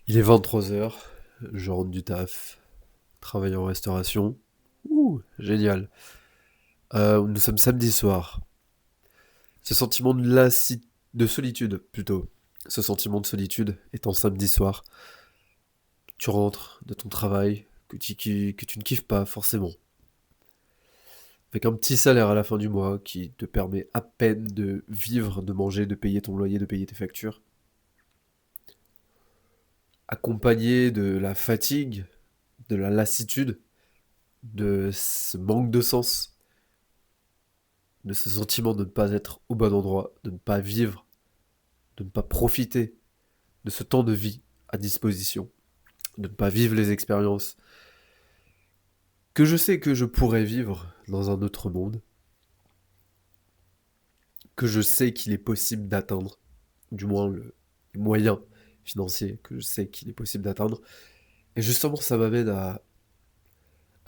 Il est 23 heures, je rentre du taf, travaille en restauration. Ouh, génial. Nous sommes samedi soir. Ce sentiment de solitude, plutôt. Ce sentiment de solitude étant samedi soir. Tu rentres de ton travail que tu ne kiffes pas forcément. Avec un petit salaire à la fin du mois qui te permet à peine de vivre, de manger, de payer ton loyer, de payer tes factures. Accompagné de la fatigue, de la lassitude, de ce manque de sens, de ce sentiment de ne pas être au bon endroit, de ne pas vivre, de ne pas profiter de ce temps de vie à disposition, de ne pas vivre les expériences que je sais que je pourrais vivre dans un autre monde, que je sais qu'il est possible d'atteindre, du moins les moyens financiers que je sais qu'il est possible d'atteindre. Et justement, ça m'amène à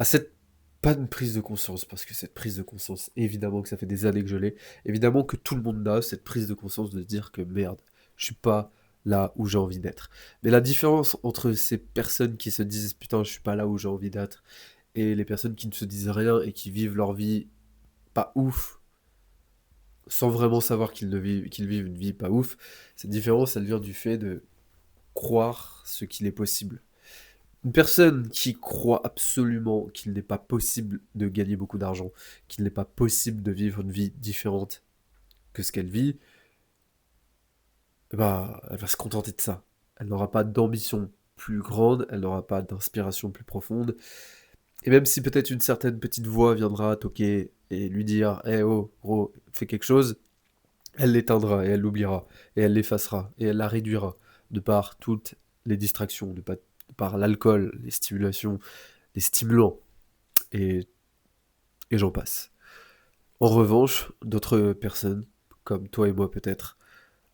cette pas une prise de conscience, parce que cette prise de conscience, évidemment que ça fait des années que je l'ai, évidemment que tout le monde a cette prise de conscience de se dire que merde, je suis pas là où j'ai envie d'être. Mais la différence entre ces personnes qui se disent putain, je suis pas là où j'ai envie d'être, et les personnes qui ne se disent rien et qui vivent leur vie pas ouf, sans vraiment savoir qu'ils vivent une vie pas ouf, cette différence, elle vient du fait de croire ce qu'il est possible. Une personne qui croit absolument qu'il n'est pas possible de gagner beaucoup d'argent, qu'il n'est pas possible de vivre une vie différente que ce qu'elle vit, bah, elle va se contenter de ça. Elle n'aura pas d'ambition plus grande, elle n'aura pas d'inspiration plus profonde. Et même si peut-être une certaine petite voix viendra toquer et lui dire Eh oh, gros, fais quelque chose, elle l'éteindra et elle l'oubliera, et elle l'effacera, et elle la réduira de par toutes les distractions, de par l'alcool, les stimulations, les stimulants. Et et j'en passe. En revanche, d'autres personnes, comme toi et moi peut-être,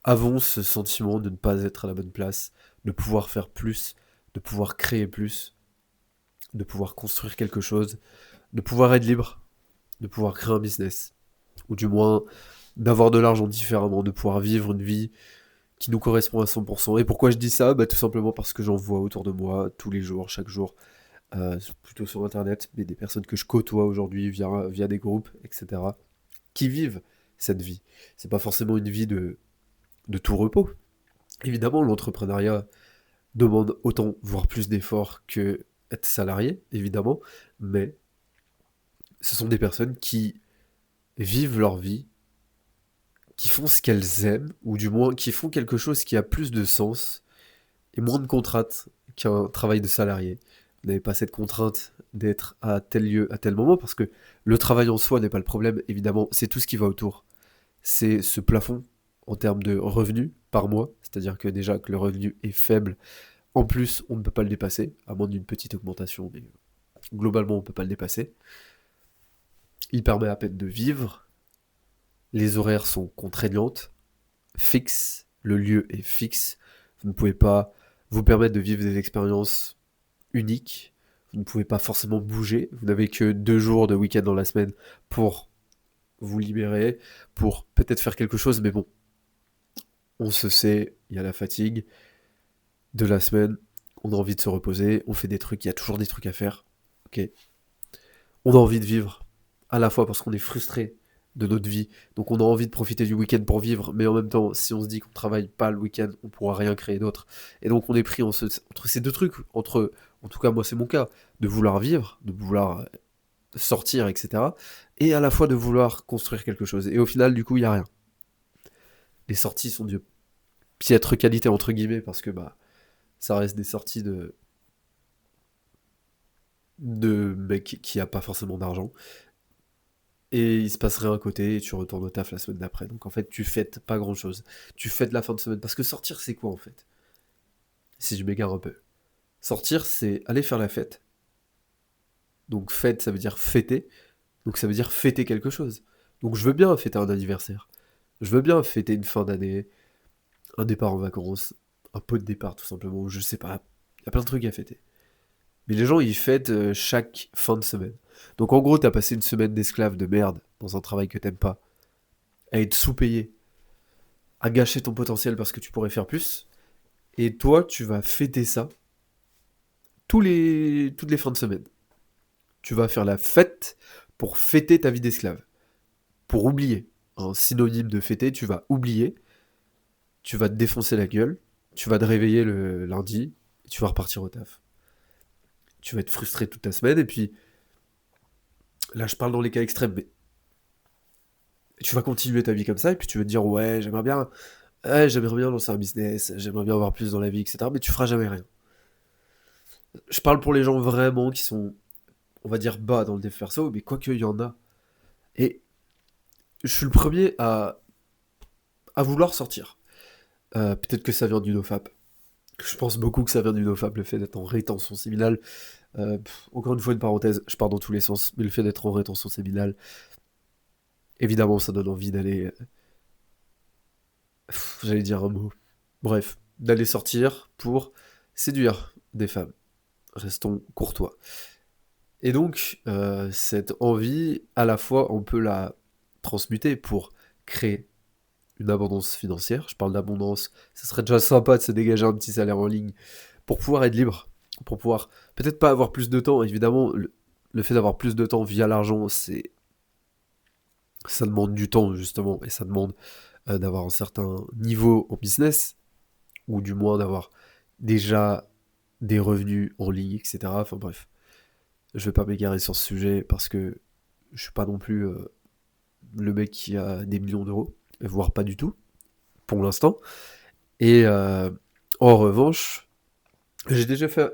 avons ce sentiment de ne pas être à la bonne place, de pouvoir faire plus, de pouvoir créer plus, de pouvoir construire quelque chose, de pouvoir être libre, de pouvoir créer un business, ou du moins d'avoir de l'argent différemment, de pouvoir vivre une vie qui nous correspond à 100%. Et pourquoi je dis ça? Bah, tout simplement parce que j'en vois autour de moi tous les jours, chaque jour, plutôt sur Internet, mais des personnes que je côtoie aujourd'hui via des groupes, etc., qui vivent cette vie. C'est pas forcément une vie de tout repos. Évidemment, l'entrepreneuriat demande autant, voire plus d'efforts que être salarié, évidemment, mais ce sont des personnes qui vivent leur vie, qui font ce qu'elles aiment, ou du moins qui font quelque chose qui a plus de sens et moins de contraintes qu'un travail de salarié. Vous n'avez pas cette contrainte d'être à tel lieu, à tel moment, parce que le travail en soi n'est pas le problème, évidemment, c'est tout ce qui va autour. C'est ce plafond en termes de revenus par mois, c'est-à-dire que déjà que le revenu est faible, en plus on ne peut pas le dépasser, à moins d'une petite augmentation, mais globalement on ne peut pas le dépasser. Il permet à peine de vivre, les horaires sont contraignantes, fixes, le lieu est fixe, vous ne pouvez pas vous permettre de vivre des expériences uniques, vous ne pouvez pas forcément bouger, vous n'avez que 2 jours de week-end dans la semaine pour vous libérer, pour peut-être faire quelque chose, mais bon, on se sait, il y a la fatigue de la semaine, on a envie de se reposer, on fait des trucs, il y a toujours des trucs à faire, ok. On a envie de vivre, à la fois parce qu'on est frustré de notre vie, donc on a envie de profiter du week-end pour vivre, mais en même temps, si on se dit qu'on travaille pas le week-end, on pourra rien créer d'autre. Et donc on est pris entre ces deux trucs, entre, en tout cas moi c'est mon cas, de vouloir vivre, de vouloir sortir, etc. Et à la fois de vouloir construire quelque chose. Et au final, du coup, il n'y a rien. Les sorties sont de piètre qualité, entre guillemets, parce que bah, ça reste des sorties de mec qui a pas forcément d'argent. Et il se passe rien à côté et tu retournes au taf la semaine d'après. Donc en fait, tu fêtes pas grand chose. Tu fêtes la fin de semaine. Parce que sortir, c'est quoi en fait? Si je m'égare un peu. Sortir, c'est aller faire la fête. Donc fête, ça veut dire fêter. Donc ça veut dire fêter quelque chose. Donc je veux bien fêter un anniversaire. Je veux bien fêter une fin d'année, un départ en vacances, un pot de départ tout simplement, ou je sais pas. Il y a plein de trucs à fêter. Mais les gens, ils fêtent chaque fin de semaine. Donc en gros, t'as passé une semaine d'esclave de merde dans un travail que t'aimes pas, à être sous-payé, à gâcher ton potentiel parce que tu pourrais faire plus. Et toi, tu vas fêter ça toutes les fins de semaine. Tu vas faire la fête pour fêter ta vie d'esclave. Pour oublier. Un synonyme de fêter, tu vas oublier, tu vas te défoncer la gueule, tu vas te réveiller le lundi, et tu vas repartir au taf. Tu vas être frustré toute ta semaine, et puis là je parle dans les cas extrêmes, mais tu vas continuer ta vie comme ça, et puis tu vas te dire ouais, j'aimerais bien lancer un business, j'aimerais bien avoir plus dans la vie, etc. Mais tu feras jamais rien. Je parle pour les gens vraiment qui sont, on va dire, bas dans le dev perso, mais quoique il y en a. Et je suis le premier à vouloir sortir. Peut-être que ça vient du nofap. Je pense beaucoup que ça vient du nofap, le fait d'être en rétention séminale. Encore une fois, une parenthèse, je pars dans tous les sens, mais le fait d'être en rétention séminale, évidemment, ça donne envie d'aller. J'allais dire un mot. Bref, d'aller sortir pour séduire des femmes. Restons courtois. Et donc, cette envie, à la fois, on peut la transmuter pour créer une abondance financière. Je parle d'abondance, ce serait déjà sympa de se dégager un petit salaire en ligne pour pouvoir être libre, pour pouvoir peut-être pas avoir plus de temps. Évidemment, le fait d'avoir plus de temps via l'argent, ça demande du temps justement, et ça demande d'avoir un certain niveau en business, ou du moins d'avoir déjà des revenus en ligne, etc. Enfin bref, je vais pas m'égarer sur ce sujet parce que je suis pas non plus le mec qui a des millions d'euros, voire pas du tout, pour l'instant. Et en revanche, j'ai déjà fait...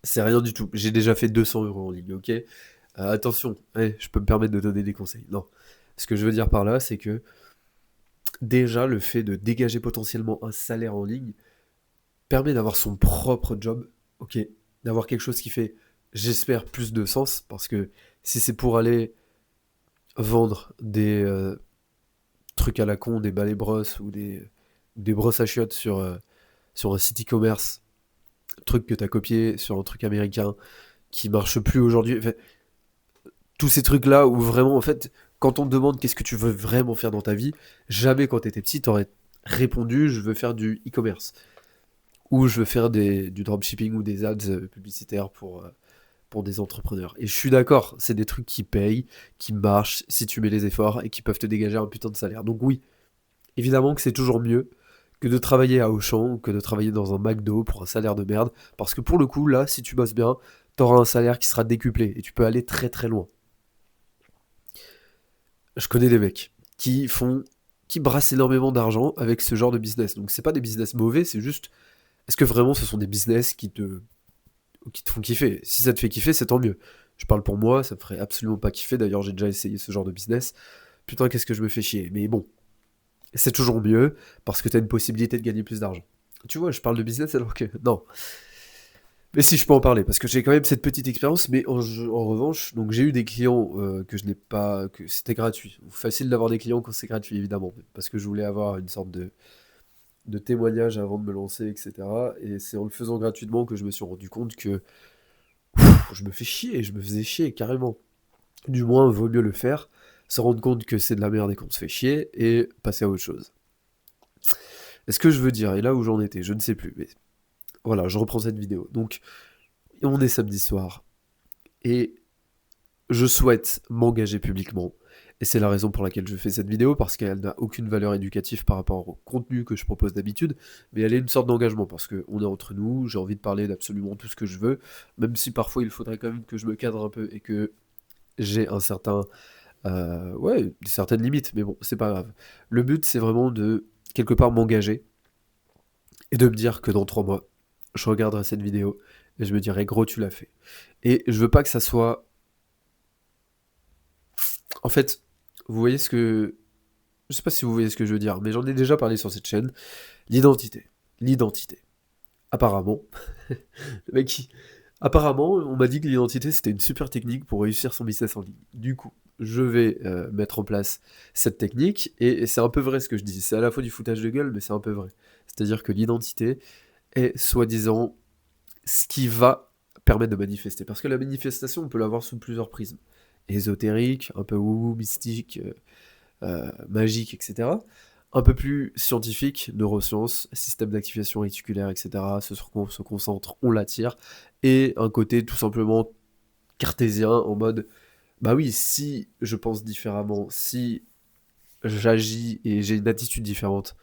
c'est rien du tout. J'ai déjà fait 200 euros en ligne, ok. Attention, je peux me permettre de donner des conseils. Non. Ce que je veux dire par là, c'est que déjà, le fait de dégager potentiellement un salaire en ligne permet d'avoir son propre job, ok. D'avoir quelque chose qui fait, j'espère, plus de sens. Parce que si c'est pour aller vendre des trucs à la con, des balais brosses ou des brosses à chiottes sur un site e-commerce, truc que t'as copié sur un truc américain qui marche plus aujourd'hui. Enfin, tous ces trucs-là où vraiment, en fait, quand on te demande qu'est-ce que tu veux vraiment faire dans ta vie, jamais quand t'étais petit, t'aurais répondu je veux faire du e-commerce. Ou je veux faire du dropshipping ou des ads publicitaires pour des entrepreneurs. Et je suis d'accord, c'est des trucs qui payent, qui marchent si tu mets les efforts et qui peuvent te dégager un putain de salaire. Donc oui, évidemment que c'est toujours mieux que de travailler à Auchan ou que de travailler dans un McDo pour un salaire de merde. Parce que pour le coup, là, si tu bosses bien, t'auras un salaire qui sera décuplé et tu peux aller très très loin. Je connais des mecs qui brassent énormément d'argent avec ce genre de business. Donc c'est pas des business mauvais, c'est juste, est-ce que vraiment ce sont des business qui te font kiffer? Si ça te fait kiffer, c'est tant mieux. Je parle pour moi, ça me ferait absolument pas kiffer. D'ailleurs, j'ai déjà essayé ce genre de business. Putain, qu'est-ce que je me fais chier. Mais bon, c'est toujours mieux parce que t'as une possibilité de gagner plus d'argent. Tu vois, je parle de business alors que... Non. Mais si je peux en parler, parce que j'ai quand même cette petite expérience, mais en revanche, donc j'ai eu des clients que je n'ai pas... que c'était gratuit. Facile d'avoir des clients quand c'est gratuit, évidemment, parce que je voulais avoir une sorte de témoignage avant de me lancer, etc. Et c'est en le faisant gratuitement que je me suis rendu compte que je me fais chier, je me faisais chier, carrément. Du moins, vaut mieux le faire, se rendre compte que c'est de la merde et qu'on se fait chier, et passer à autre chose. Est-ce que je veux dire, et là où j'en étais, je ne sais plus, mais voilà, je reprends cette vidéo. Donc, on est samedi soir, et je souhaite m'engager publiquement. Et c'est la raison pour laquelle je fais cette vidéo, parce qu'elle n'a aucune valeur éducative par rapport au contenu que je propose d'habitude, mais elle est une sorte d'engagement, parce qu'on est entre nous, j'ai envie de parler d'absolument tout ce que je veux, même si parfois il faudrait quand même que je me cadre un peu et que j'ai un certain... ouais, certaines limites, mais bon, c'est pas grave. Le but, c'est vraiment de, quelque part, m'engager, et de me dire que dans 3 mois, je regarderai cette vidéo, et je me dirai, gros, tu l'as fait. Et je veux pas que ça soit... En fait, vous voyez ce que... Je sais pas si vous voyez ce que je veux dire, mais j'en ai déjà parlé sur cette chaîne. L'identité. L'identité. Apparemment, le mec qui... Apparemment, on m'a dit que l'identité, c'était une super technique pour réussir son business en ligne. Du coup, je vais mettre en place cette technique, et c'est un peu vrai ce que je dis. C'est à la fois du foutage de gueule, mais c'est un peu vrai. C'est-à-dire que l'identité est, soi-disant, ce qui va permettre de manifester. Parce que la manifestation, on peut l'avoir sous plusieurs prismes. Ésotérique, un peu wou mystique, magique, etc. un peu plus scientifique, neurosciences, système d'activation réticulaire, etc. Ce sur quoi on se concentre, on l'attire. Et un côté tout simplement cartésien en mode, bah oui, si je pense différemment, si j'agis et j'ai une attitude différente,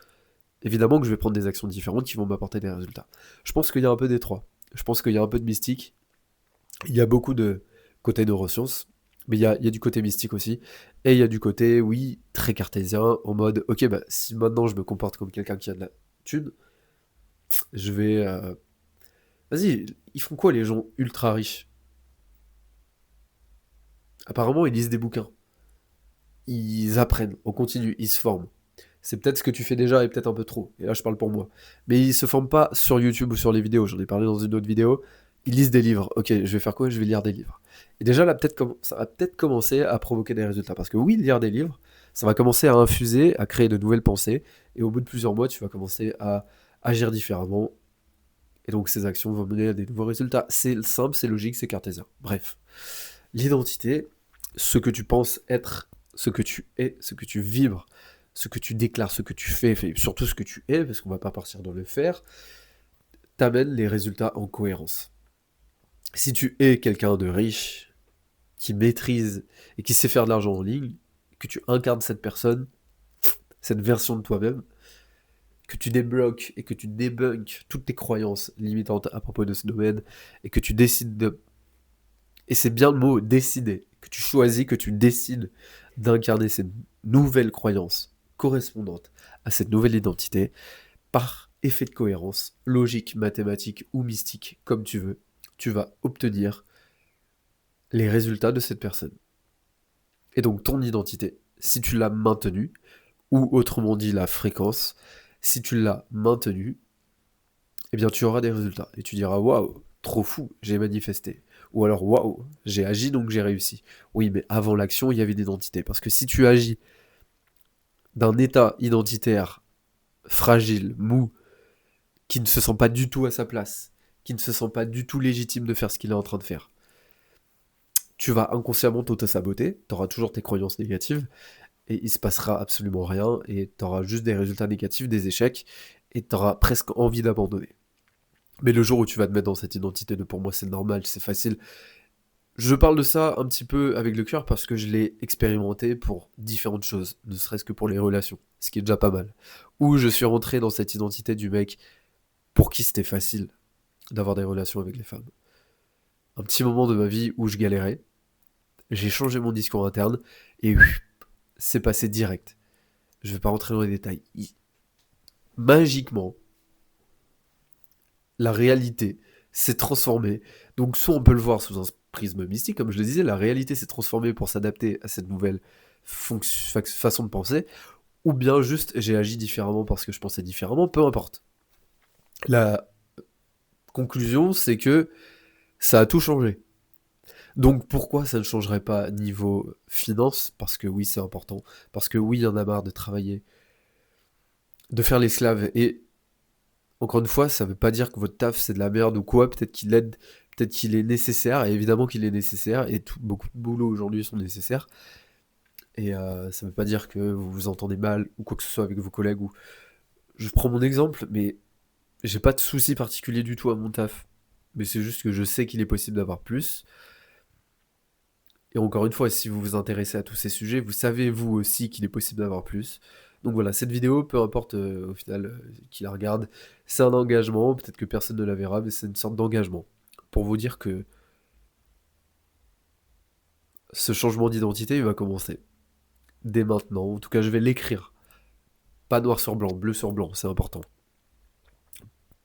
évidemment que je vais prendre des actions différentes qui vont m'apporter des résultats. Je pense qu'il y a un peu des trois. Je pense qu'il y a un peu de mystique. Il y a beaucoup de côté neurosciences, mais il y a du côté mystique aussi. Et il y a du côté, oui, très cartésien, en mode, ok, bah si maintenant je me comporte comme quelqu'un qui a de la thune, je vais... Vas-y, ils font quoi les gens ultra riches? Apparemment, ils lisent des bouquins. Ils apprennent, on continue, ils se forment. C'est peut-être ce que tu fais déjà et peut-être un peu trop. Et là, je parle pour moi. Mais ils se forment pas sur YouTube ou sur les vidéos. J'en ai parlé dans une autre vidéo. Ils lisent des livres. Ok, je vais faire quoi? Je vais lire des livres. Et déjà, là, ça va peut-être commencer à provoquer des résultats. Parce que oui, lire des livres, ça va commencer à infuser, à créer de nouvelles pensées. Et au bout de plusieurs mois, tu vas commencer à agir différemment. Et donc, ces actions vont mener à des nouveaux résultats. C'est simple, c'est logique, c'est cartésien. Bref. L'identité, ce que tu penses être, ce que tu es, ce que tu vibres, ce que tu déclares, ce que tu fais, et surtout ce que tu es, parce qu'on va pas partir dans le faire, t'amène les résultats en cohérence. Si tu es quelqu'un de riche, qui maîtrise et qui sait faire de l'argent en ligne, que tu incarnes cette personne, cette version de toi-même, que tu débloques et que tu débunkes toutes tes croyances limitantes à propos de ce domaine, et que tu décides de... Et c'est bien le mot décider, que tu choisis, que tu décides d'incarner cette nouvelle croyance correspondante à cette nouvelle identité, par effet de cohérence, logique, mathématique ou mystique, comme tu veux, tu vas obtenir les résultats de cette personne. Et donc ton identité, si tu l'as maintenue, ou autrement dit la fréquence, si tu l'as maintenue, eh bien tu auras des résultats. Et tu diras, waouh, trop fou, j'ai manifesté. Ou alors, waouh, j'ai agi donc j'ai réussi. Oui, mais avant l'action, il y avait l'identité. Parce que si tu agis d'un état identitaire fragile, mou, qui ne se sent pas du tout à sa place, qui ne se sent pas du tout légitime de faire ce qu'il est en train de faire, tu vas inconsciemment t'auto-saboter, tu auras toujours tes croyances négatives, et il se passera absolument rien, et tu auras juste des résultats négatifs, des échecs, et tu auras presque envie d'abandonner. Mais le jour où tu vas te mettre dans cette identité de pour moi c'est normal, c'est facile, je parle de ça un petit peu avec le cœur parce que je l'ai expérimenté pour différentes choses, ne serait-ce que pour les relations, ce qui est déjà pas mal. Où je suis rentré dans cette identité du mec pour qui c'était facile d'avoir des relations avec les femmes. Un petit moment de ma vie où je galérais, j'ai changé mon discours interne et c'est passé direct. Je vais pas rentrer dans les détails. Magiquement, la réalité s'est transformée. Donc soit on peut le voir sous un prisme mystique, comme je le disais, la réalité s'est transformée pour s'adapter à cette nouvelle façon de penser, ou bien juste j'ai agi différemment parce que je pensais différemment, peu importe. La conclusion, c'est que ça a tout changé. Donc pourquoi ça ne changerait pas niveau finance? Parce que oui, c'est important. Parce que oui, il y en a marre de travailler, de faire l'esclave. Et encore une fois, ça veut pas dire que votre taf c'est de la merde ou quoi. Peut-être qu'il aide, peut-être qu'il est nécessaire. Et évidemment qu'il est nécessaire. Et beaucoup de boulots aujourd'hui sont nécessaires. Et ça veut pas dire que vous vous entendez mal ou quoi que ce soit avec vos collègues. Ou... Je prends mon exemple, mais j'ai pas de souci particulier du tout à mon taf. Mais c'est juste que je sais qu'il est possible d'avoir plus. Et encore une fois, si vous vous intéressez à tous ces sujets, vous savez vous aussi qu'il est possible d'avoir plus. Donc voilà, cette vidéo, peu importe au final qui la regarde, c'est un engagement, peut-être que personne ne la verra, mais c'est une sorte d'engagement. Pour vous dire que ce changement d'identité, il va commencer. Dès maintenant, en tout cas je vais l'écrire. Pas noir sur blanc, bleu sur blanc, c'est important.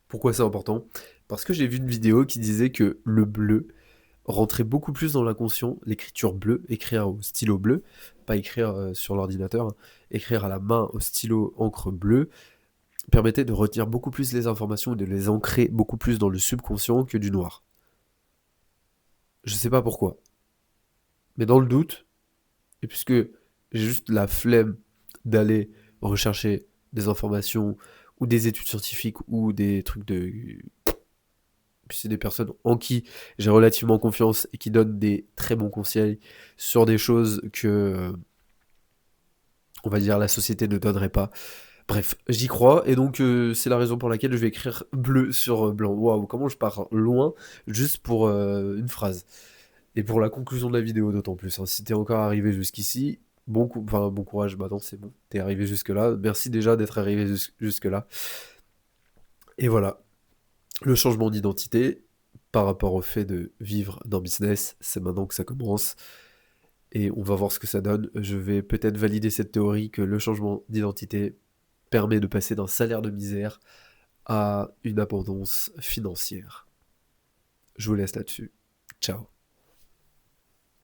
Pourquoi c'est important? Parce que j'ai vu une vidéo qui disait que le bleu rentrer beaucoup plus dans l'inconscient, l'écriture bleue, écrire au stylo bleu, pas écrire sur l'ordinateur, hein, écrire à la main au stylo encre bleue, permettait de retenir beaucoup plus les informations et de les ancrer beaucoup plus dans le subconscient que du noir. Je sais pas pourquoi. Mais dans le doute, et puisque j'ai juste la flemme d'aller rechercher des informations ou des études scientifiques ou des trucs de... Puis c'est des personnes en qui j'ai relativement confiance et qui donnent des très bons conseils sur des choses que, on va dire, la société ne donnerait pas. Bref, j'y crois, et donc c'est la raison pour laquelle je vais écrire bleu sur blanc. Waouh, comment je pars loin juste pour une phrase. Et pour la conclusion de la vidéo d'autant plus, hein. Si t'es encore arrivé jusqu'ici, enfin, bon courage, bah non, c'est bon, t'es arrivé jusque-là. Merci déjà d'être arrivé jusque-là. Et voilà, le changement d'identité par rapport au fait de vivre dans business, c'est maintenant que ça commence. Et on va voir ce que ça donne. Je vais peut-être valider cette théorie que le changement d'identité permet de passer d'un salaire de misère à une abondance financière. Je vous laisse là-dessus. Ciao.